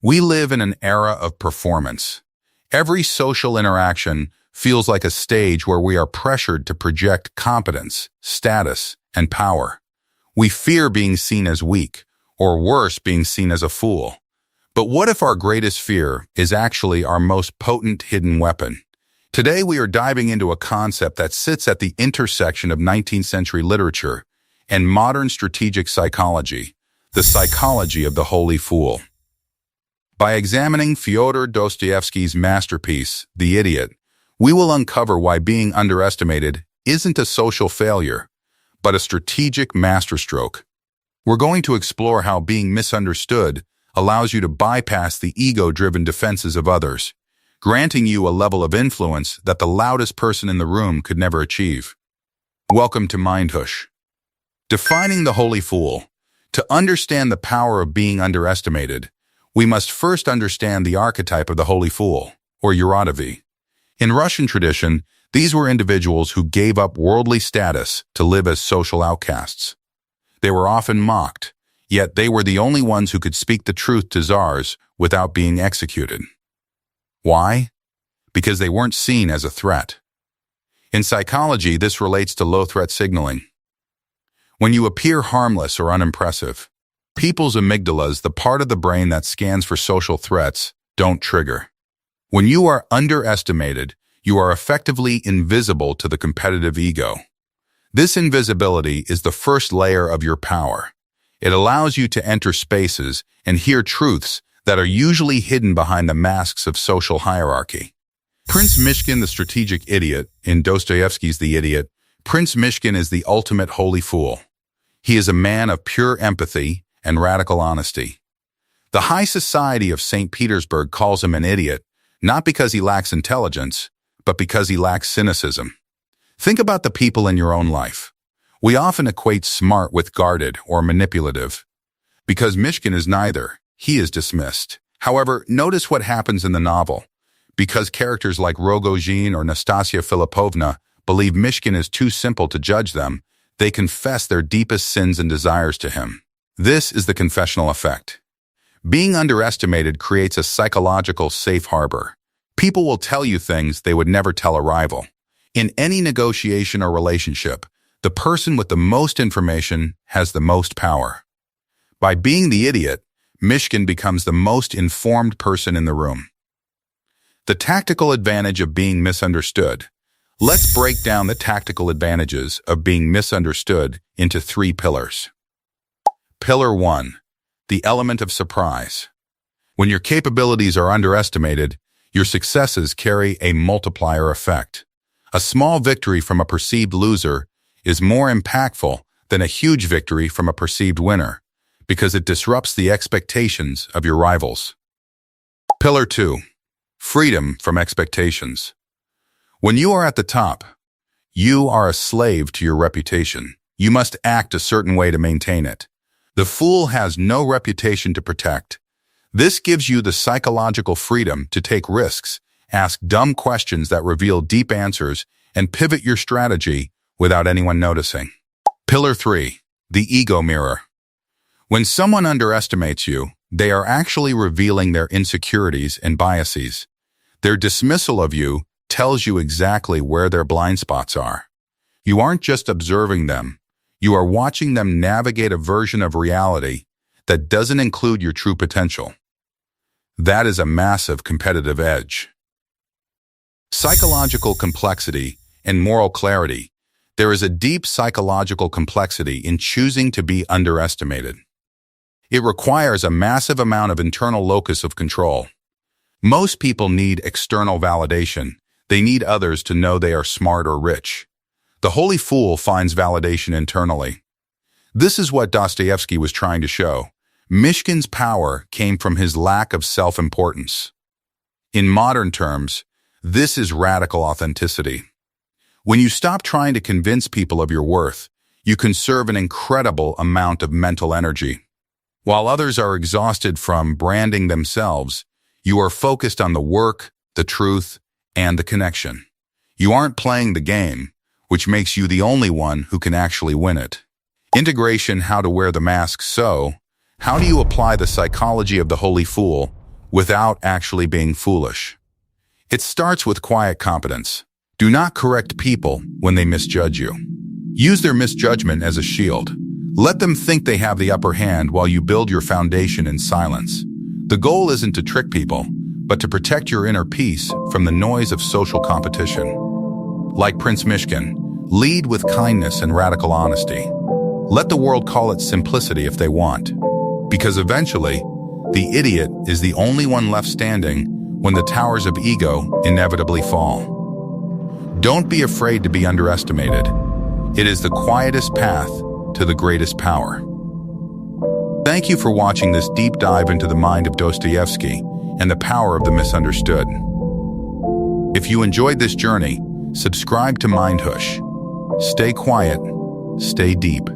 We live in an era of performance. Every social interaction feels like a stage where we are pressured to project competence, status, and power. We fear being seen as weak, or worse, being seen as a fool. But what if our greatest fear is actually our most potent hidden weapon? Today we are diving into a concept that sits at the intersection of 19th century literature and modern strategic psychology, the psychology of the holy fool. By examining Fyodor Dostoyevsky's masterpiece, The Idiot, we will uncover why being underestimated isn't a social failure, but a strategic masterstroke. We're going to explore how being misunderstood allows you to bypass the ego-driven defenses of others, granting you a level of influence that the loudest person in the room could never achieve. Welcome to MindHush. Defining the holy fool. To understand the power of being underestimated, we must first understand the archetype of the holy fool, or Yurodovy. In Russian tradition, these were individuals who gave up worldly status to live as social outcasts. They were often mocked, yet they were the only ones who could speak the truth to czars without being executed. Why? Because they weren't seen as a threat. In psychology, this relates to low-threat signaling. When you appear harmless or unimpressive, people's amygdalas, the part of the brain that scans for social threats, don't trigger. When you are underestimated, you are effectively invisible to the competitive ego. This invisibility is the first layer of your power. It allows you to enter spaces and hear truths that are usually hidden behind the masks of social hierarchy. Prince Mishkin, the strategic idiot, in Dostoyevsky's The Idiot, Prince Mishkin is the ultimate holy fool. He is a man of pure empathy and radical honesty. The high society of St. Petersburg calls him an idiot, not because he lacks intelligence, but because he lacks cynicism. Think about the people in your own life. We often equate smart with guarded or manipulative. Because Mishkin is neither, he is dismissed. However, notice what happens in the novel. Because characters like Rogojin or Nastasia Filipovna believe Mishkin is too simple to judge them, they confess their deepest sins and desires to him. This is the confessional effect. Being underestimated creates a psychological safe harbor. People will tell you things they would never tell a rival. In any negotiation or relationship, the person with the most information has the most power. By being the idiot, Mishkin becomes the most informed person in the room. The tactical advantage of being misunderstood. Let's break down the tactical advantages of being misunderstood into 3 pillars. Pillar 1. The element of surprise. When your capabilities are underestimated, your successes carry a multiplier effect. A small victory from a perceived loser is more impactful than a huge victory from a perceived winner, because it disrupts the expectations of your rivals. Pillar 2. Freedom from expectations. When you are at the top, you are a slave to your reputation. You must act a certain way to maintain it. The fool has no reputation to protect. This gives you the psychological freedom to take risks, ask dumb questions that reveal deep answers, and pivot your strategy without anyone noticing. Pillar 3. The ego mirror. When someone underestimates you, they are actually revealing their insecurities and biases. Their dismissal of you tells you exactly where their blind spots are. You aren't just observing them. You are watching them navigate a version of reality that doesn't include your true potential. That is a massive competitive edge. Psychological complexity and moral clarity. There is a deep psychological complexity in choosing to be underestimated. It requires a massive amount of internal locus of control. Most people need external validation. They need others to know they are smart or rich. The holy fool finds validation internally. This is what Dostoyevsky was trying to show. Mishkin's power came from his lack of self-importance. In modern terms, this is radical authenticity. When you stop trying to convince people of your worth, you conserve an incredible amount of mental energy. While others are exhausted from branding themselves, you are focused on the work, the truth, and the connection. You aren't playing the game, which makes you the only one who can actually win it. Integration: how to wear the mask. So, how do you apply the psychology of the holy fool without actually being foolish. It starts with quiet competence. Do not correct people when they misjudge you. Use their misjudgment as a shield. Let them think they have the upper hand while you build your foundation in silence. The goal isn't to trick people, but to protect your inner peace from the noise of social competition. Like Prince Mishkin, lead with kindness and radical honesty. Let the world call it simplicity if they want, because eventually, the idiot is the only one left standing when the towers of ego inevitably fall. Don't be afraid to be underestimated. It is the quietest path to the greatest power. Thank you for watching this deep dive into the mind of Dostoyevsky and the power of the misunderstood. If you enjoyed this journey, subscribe to MindHush. Stay quiet, stay deep.